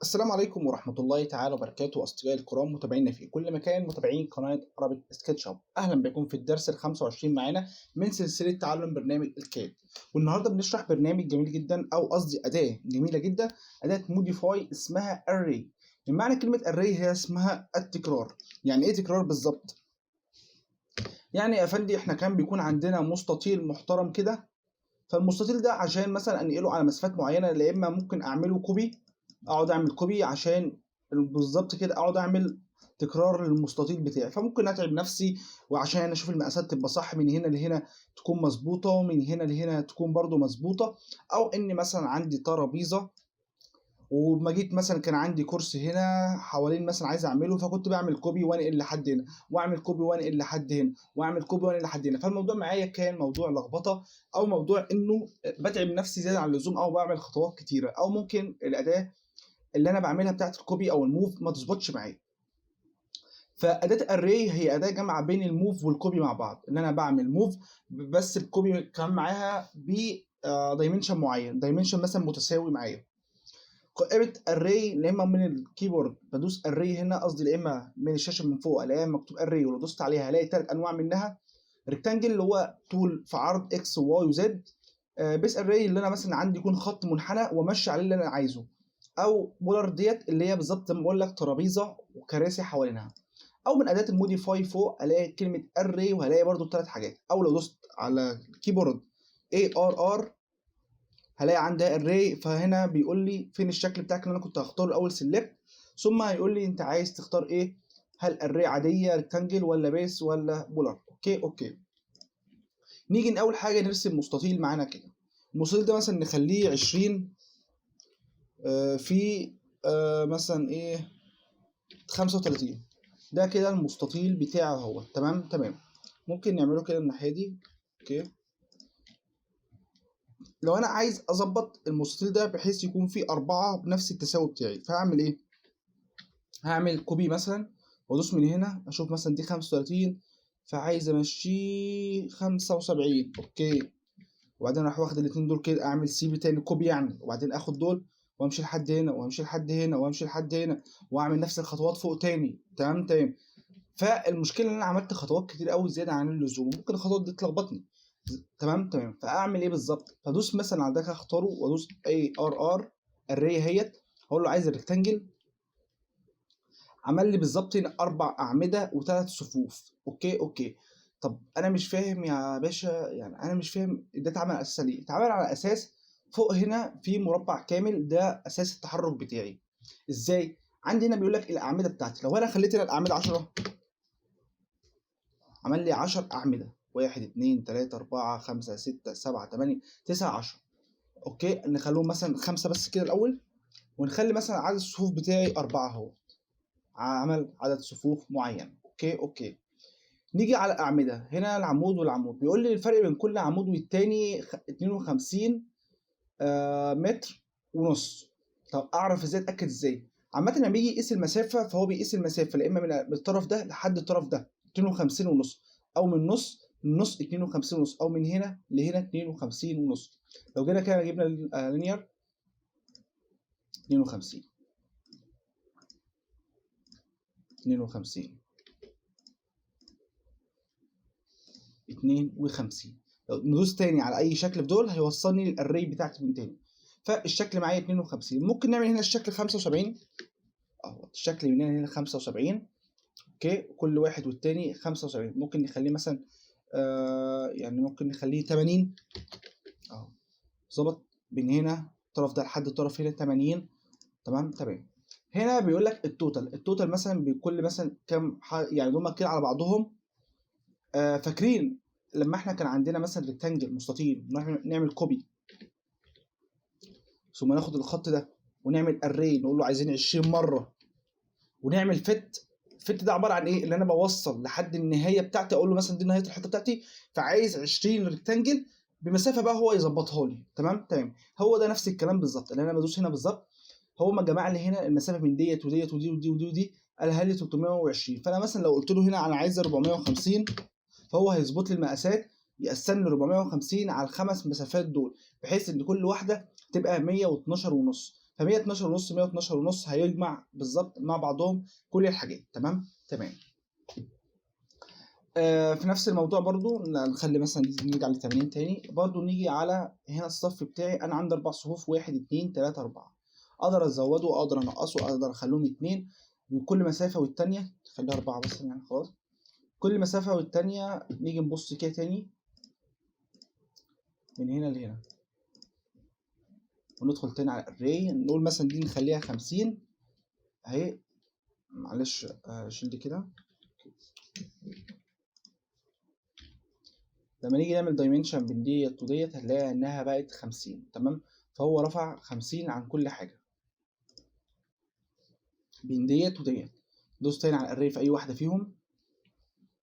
السلام عليكم ورحمة الله تعالى وبركاته أصدقائي الكرام متابعينا في كل مكان متابعين قناة عربي سكتش أب. أهلا بكم في الدرس ال 25 معانا من سلسلة تعلم برنامج الكاد. والنهاردة بنشرح برنامج جميل جدا أو قصدي أداة جميلة جدا، أداة موديفاي اسمها Array. معنى كلمة Array هي اسمها التكرار. يعني إيه تكرار بالظبط؟ يعني يا فندي إحنا كان بيكون عندنا مستطيل محترم كده، فالمستطيل ده عشان مثلا أنقله على مسافات معينة يا إما ممكن أعمله كوبي، اقعد اعمل كوبي عشان بالظبط كده اقعد اعمل تكرار للمستطيل بتاعي، فممكن اتعب نفسي وعشان اشوف المقاسات تبقى صح من هنا لهنا تكون مظبوطه ومن هنا لهنا تكون برضو مظبوطه، او ان مثلا عندي ترابيزه وما جيت مثلا كان عندي كرسي هنا حوالين مثلا عايز اعمله، فكنت بعمل كوبي وانقل لحد هنا واعمل كوبي وانقل لحد هنا واعمل كوبي وانقل لحد هنا، فالموضوع معايا كان موضوع لخبطه او موضوع انه بتعب نفسي زياده عن اللزوم او بعمل خطوات كتيره، او ممكن الاداه اللي انا بعملها بتاعت الكوبي او الموف ما تظبطش معايا. فاداه الري هي اداه جامعه بين الموف والكوبي مع بعض، ان انا بعمل موف بس الكوبي كمان معاها ب دايمنشن معين، دايمنشن مثلا متساوي معايا. قائمه الري لا اما من الكيبورد بدوس الري هنا، قصدي لا اما من الشاشه من فوق الاقي مكتوب الري ولو دوست عليها هلاقي ثلاث انواع منها. ريكتانجل اللي هو طول في عرض اكس وواي وزد، بيس اري اللي انا مثلا عندي يكون خط منحنى وامشي عليه اللي انا عايزه، او بولار ديت اللي هي بالظبط زي ما بقول لك ترابيزه وكراسي حوالينها. او من اداه الموديفاي فوق الاقي كلمه اري وهلاقي برده ثلاث حاجات، او لو دوست على الكيبورد اي ار ار هلاقي عندها اري، فهنا بيقول لي فين الشكل بتاعك اللي انا كنت هختاره الاول سيلكت، ثم هيقول لي انت عايز تختار ايه، هل اري عاديه ريكتانجل ولا بيس ولا بولار. اوكي. نيجي اول حاجه نرسم مستطيل معانا كده. المستطيل ده مثلا نخليه 20 في مثلا ايه 35. ده كده المستطيل بتاعه هو تمام. ممكن نعمله كده الناحيه دي. اوكي. لو انا عايز اظبط المستطيل ده بحيث يكون فيه 4 بنفس التساوي بتاعي، فهعمل ايه؟ هعمل كوبي مثلا وادوس من هنا اشوف مثلا دي 35، فعايز امشيه 75. اوكي. وبعدين اروح واخد الاتنين دول كده اعمل سي تاني كوبي يعني، وبعدين اخد دول وامشي لحد هنا وامشي لحد هنا وامشي لحد هنا واعمل نفس الخطوات فوق تاني. تمام. فالمشكله ان انا عملت خطوات كتير قوي زياده عن اللزوم، ممكن الخطوات دي تلخبطني. تمام. فاعمل ايه بالظبط؟ فادوس مثلا على ده اختاره وادوس اي ار ار الري اهيت، اقول له عايز الريكتانجل، عمل لي بالظبط هنا 4 اعمده وثلاث صفوف. اوكي. طب انا مش فاهم يا باشا، يعني انا مش فاهم ده اتعمل على اساس ايه؟ اتعمل على اساس فوق هنا في مربع كامل، ده اساس التحرك بتاعي. ازاي؟ عندي هنا بيقول لك الاعمده بتاعتي، لو انا خليت هنا الاعمده 10 عمل لي 10 اعمده، 1 2 3 4 5 6 7 8 9 10. اوكي، نخليهم مثلا 5 بس كده الاول، ونخلي مثلا عدد الصفوف بتاعي 4 اهو، عمل عدد صفوف معين. اوكي. نيجي على الأعمدة، هنا العمود والعمود بيقول لي الفرق بين كل عمود والتاني 52 متر ونص. طب أعرف إزاي أتأكد إزاي؟ عامة لما بيجي يقيس المسافة فهو بيقيس المسافة لا إما من الطرف ده لحد الطرف ده 52 ونص، أو من النص 52 ونص، أو من هنا لهنا 52 ونص. لو جينا كده جبنا لينير 52 52. لو ندوس تاني على اي شكل في دول هيوصلني للاري بتاعتي من تاني. فالشكل معايا 52. ممكن نعمل هنا الشكل 75 اهو، الشكل من هنا 75. اوكي، كل واحد والتاني 75. ممكن نخليه مثلا يعني ممكن نخليه 80 اهو، ظبط من هنا الطرف ده لحد الطرف هنا 80. تمام. هنا بيقول لك التوتال مثلا بكل مثلا كام يعني دول كده على بعضهم. فاكرين لما احنا كان عندنا مثلا ريكتانجل مستطيل نعمل كوبي ثم ناخد الخط ده ونعمل اري نقول له عايزين 20 مره ونعمل فت ده عباره عن ايه؟ اللي انا بوصل لحد النهايه بتاعتي، اقول له مثلا دي نهايه الحته بتاعتي فعايز 20 ريكتانجل بمسافه بقى هو يظبطها لي. تمام. هو ده نفس الكلام بالظبط اللي انا بدوس هنا بالظبط، هو ما جمع لي هنا المسافه من ديت وديت ودي قالها لي 320. فانا مثلا لو قلت له هنا انا عايز 450 فهو هيظبط لي المقاسات، يقسم لي 450 على الخمس مسافات دول بحيث ان كل واحده تبقى 112 ونص. ف112.5 112.5 هيجمع بالظبط مع بعضهم كل الحاجات. تمام. في نفس الموضوع برضو نخلي مثلا نرجع للتمرين تاني، برضو نيجي على هنا الصف بتاعي، انا عندي 4 صفوف، 1 2 3 4، اقدر ازوده واقدر انقصه، اقدر اخليهم 2 من كل مسافه والتانيه، خليها 4 بس يعني خلاص. كل مسافه والتانيه نيجي نبص كده تاني من هنا لهنا، وندخل تاني على الاري، نقول مثلا دي نخليها 50 اهي. معلش شيل دي كده. لما نيجي نعمل دايمنشن بين ديت وديت هنلاقي انها بقت 50. تمام. فهو رفع 50 عن كل حاجه بين ديت وديت. دوس تاني على الاري في اي واحده فيهم.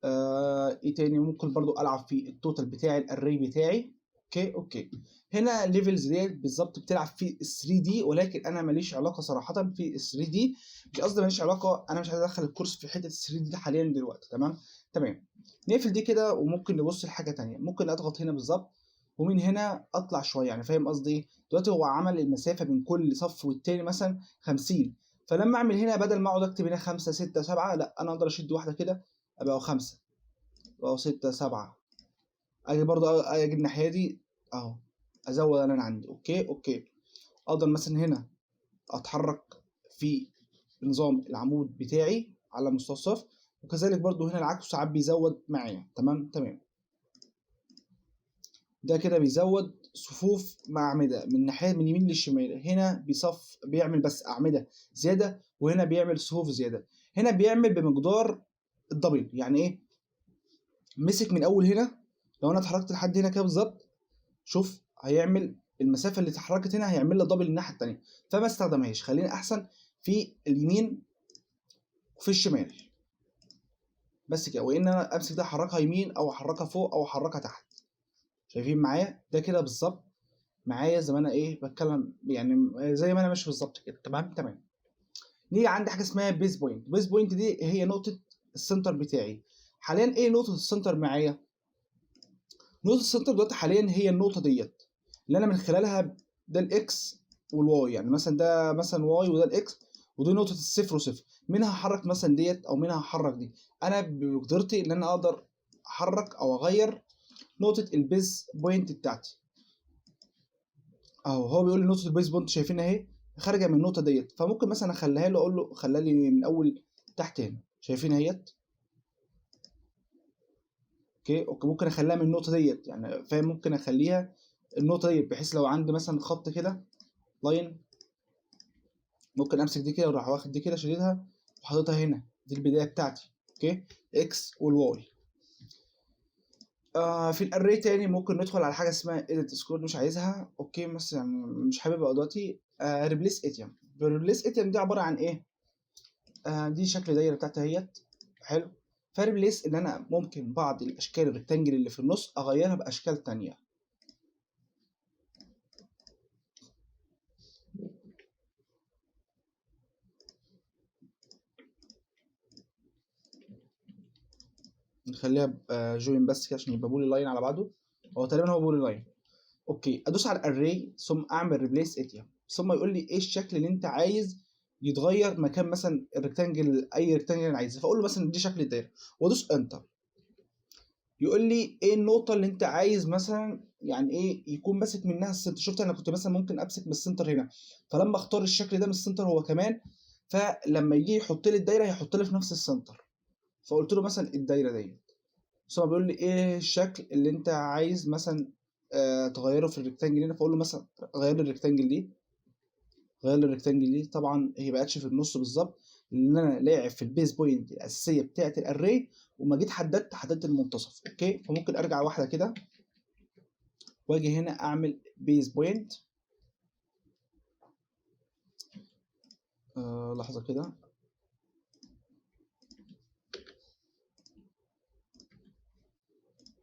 ايه تاني ممكن برضو العب في التوتال بتاع الاري بتاعي. اوكي. هنا الليفلز ديت بالظبط بتلعب في ال 3 دي، ولكن انا ماليش علاقه صراحه في ال 3 دي. مش قصدي ماليش علاقه، انا مش عايز ادخل الكورس في حته ال 3 دي حاليا دلوقتي. تمام. نقفل دي كده، وممكن نبص لحاجه تانيه. ممكن اضغط هنا بالظبط، ومن هنا اطلع شويه. يعني فاهم قصدي ايه؟ دلوقتي هو عمل المسافه بين كل صف والتاني مثلا 50، فلما اعمل هنا بدل ما اقعد اكتب هنا 5 6 7، لا انا اقدر اشد واحده كده ابقى 5 بقوا 6 7. اجي برضو اجي الناحيه دي اهو، ازود انا عندي. اوكي. اقدر مثلا هنا اتحرك في نظام العمود بتاعي على مستوى الصف، وكذلك برضو هنا العكس ساعات بيزود معايا. تمام. ده كده بيزود صفوف مع أعمدة من ناحية من يمين للشمال. هنا بيعمل بس أعمدة زيادة، وهنا بيعمل صفوف زيادة. هنا بيعمل بمقدار الدبل. يعني ايه؟ مسك من اول هنا، لو انا اتحركت لحد هنا كده بالظبط، شوف هيعمل المسافه اللي اتحركت هنا هيعمل لها دبل الناحيه التانيه. فما استخدمهاش، خلينا احسن في اليمين وفي الشمال بس كده. وان انا امسك ده احركها يمين او احركها فوق او احركها تحت. شايفين معايا ده كده بالظبط معايا زي ما انا ايه بتكلم، يعني زي ما انا ماشي بالظبط كده. تمام. نيجي عندي حاجه اسمها بيز بوينت. بيز بوينت دي هي نقطه السنتر بتاعي حاليا. ايه نقطه السنتر معايا؟ نقطة السنتر دلوقتي حاليا هي النقطة ديت اللي أنا من خلالها ده الإكس والواي. يعني مثلا ده مثلا واي وده الإكس، ودي نقطة الصفر وصفر. منها هحرك مثلا ديت أو منها هحرك دي. أنا بقدرتي إن أنا أقدر أحرك أو أغير نقطة البيز بوينت بتاعتي. أهو هو بيقول لي نقطة البيز بوينت شايفينها أهي خارجة من النقطة ديت، فممكن مثلا أخليها له، أقول له خليها لي من أول تحت هنا. شايفينها اهيت. اوكي ممكن اخليها من النقطه ديت، يعني فاهم؟ ممكن اخليها النقطه ديت بحيث لو عندي مثلا خط كده لاين، ممكن امسك دي كده واروح واخد دي كده شديدها وحاططها هنا. دي البدايه بتاعتي. اكس والواي. في الاري تاني ممكن ندخل على حاجه اسمها edit سكور، مش عايزها. بس يعني مش حاببها دلوقتي. ريبليس اتيم. ريبليس اتيم دي عباره عن ايه؟ دي شكل دايره بتاعتها اهيت. حلو. فريبليس ان انا ممكن بعض الاشكال الريكتانجل اللي في النص اغيرها باشكال تانية. نخليها جوين بس كده عشان يبقى بولي لاين على بعضه. هو تقريبا هو بولي لاين. ادوس على الاري ثم اعمل ريبليس اتيا، ثم يقول لي ايه الشكل اللي انت عايز يتغير مكان مثلا الريكتانجل، اي ريكتانجل انا عايزه. فاقول له مثلا دي شكل الدايره وادوس انتر. يقول لي ايه النقطه اللي انت عايز مثلا يعني ايه يكون ماسك منها السنتر. شفت انا كنت مثلا ممكن امسك من السنتر هنا، فلما اختار الشكل ده من السنتر هو كمان، فلما يجي يحط لي الدايره هيحط لي في نفس السنتر. فقلت له مثلا الدايره دي، ثم بيقول لي ايه الشكل اللي انت عايز مثلا تغيره في الريكتانجل هنا. فاقول له مثلا غير لي الريكتانجل دي. غير لي الريكتانجل دي. طبعا هي بقتش في النص بالظبط لان انا لاعب في البيز بوينت الاساسيه بتاعه الاري، وما جيت حددت المنتصف. فممكن ارجع واحده كده واجي هنا اعمل بيز بوينت. لحظه كده.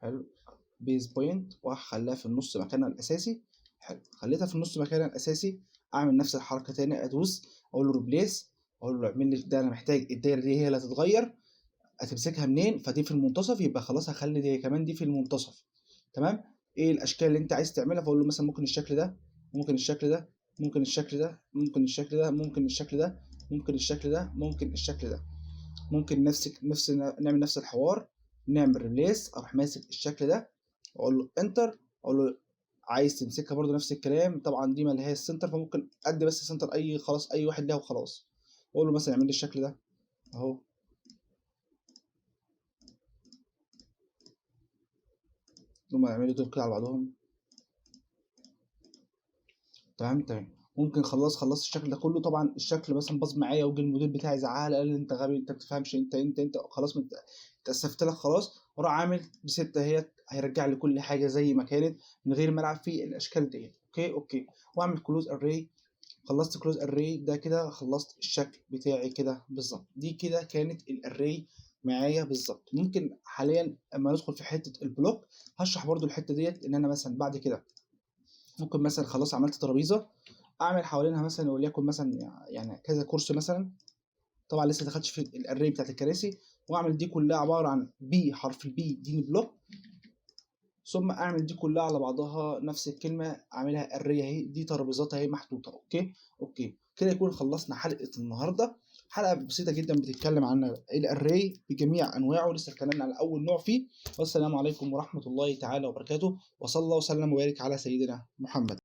حلو. بيز بوينت وهخليها في النص مكانها الاساسي. حلو. خليتها في النص مكانها الاساسي. اعمل نفس الحركه تاني، ادوس اقول له ريبليس، اقول له اعمل لي ده. انا محتاج الدايره دي هي اللي هتتغير، هتمسكها منين؟ فدي في المنتصف، يبقى خلاص هخلي دي كمان دي في المنتصف. تمام. ايه الاشكال اللي انت عايز تعملها؟ فاقول له مثلا ممكن الشكل ده، ممكن الشكل ده، ممكن الشكل ده، ممكن الشكل ده، ممكن الشكل ده، ممكن الشكل ده، ممكن الشكل ده. ممكن نعمل نفس الحوار، نعمل ريبليس، اروح ماسك الشكل ده واقول له انتر، اقول له عايز تمسكها برضو نفس الكلام. طبعا دي ما لهاش سنتر، فممكن ادي بس سنتر اي، خلاص اي واحد ليها وخلاص. اقول له مثلا اعمل لي الشكل ده اهو، هم يعملوا دول كده على بعضهم. تمام. ممكن خلصت الشكل ده كله. طبعا الشكل مثلا باظ معايا، وجه المدير بتاعي زعل قال لي انت غبي، انت بتفهمش، انت خلاص اتأسفت لك خلاص. واروح عامل بستة اهيت، هيرجع لي كل حاجه زي ما كانت من غير ما العب في الاشكال ديت. اوكي. واعمل كلوز اري. خلصت كلوز اري ده كده، خلصت الشكل بتاعي كده بالظبط. دي كده كانت الاري معايا بالظبط. ممكن حاليا اما ندخل في حته البلوك هشرح برضو الحته ديت، ان انا مثلا بعد كده ممكن مثلا خلاص عملت ترابيزه، اعمل حوالينها مثلا وليكن مثلا يعني كذا كرسي مثلا. طبعا لسه دخلتش في الاري بتاعت الكراسي. واعمل دي كلها عباره عن بي، حرف البي دي بلوك. ثم اعمل دي كلها على بعضها نفس الكلمه، اعملها اري اهي، دي ترابيزات اهي محطوطه. اوكي كده يكون خلصنا حلقه النهارده. حلقه بسيطه جدا بتتكلم عن الاري بجميع انواعه، لسه اتكلمنا على اول نوع فيه. والسلام عليكم ورحمه الله تعالى وبركاته، وصلى الله وسلم وبارك على سيدنا محمد.